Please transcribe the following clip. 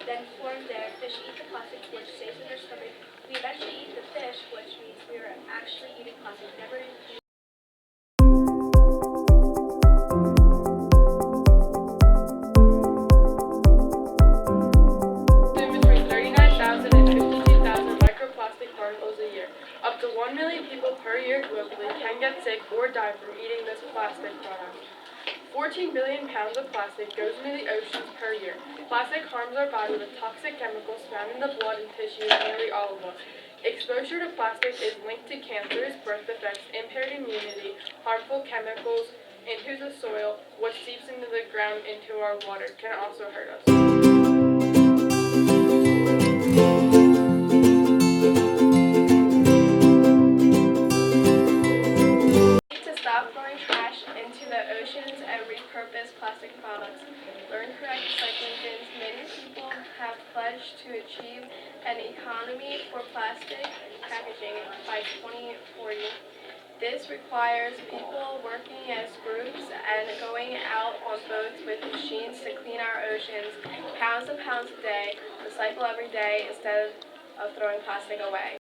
then form there. Fish eat the plastic, which stays in their stomach. We eventually eat the fish, which means we are actually eating plastic. Never Between 39,000 and 52,000 microplastic particles a year. Up to 1 million people per year globally can get sick or die from eating this plastic product. 14 billion pounds of plastic goes into the oceans per year. Plastic harms our body with toxic chemicals found in the blood and tissue of nearly all of us. Exposure to plastic is linked to cancers, birth defects, impaired immunity, harmful chemicals into the soil, what seeps into the ground, into our water, can also hurt us. to stop throwing trash into the oceans and repurpose plastic products. Learn correct recycling bins. Many people have pledged to achieve an economy for plastic packaging by 2040. This requires people working as groups and going out on boats with machines to clean our oceans, pounds and pounds a day, recycle every day instead of throwing plastic away.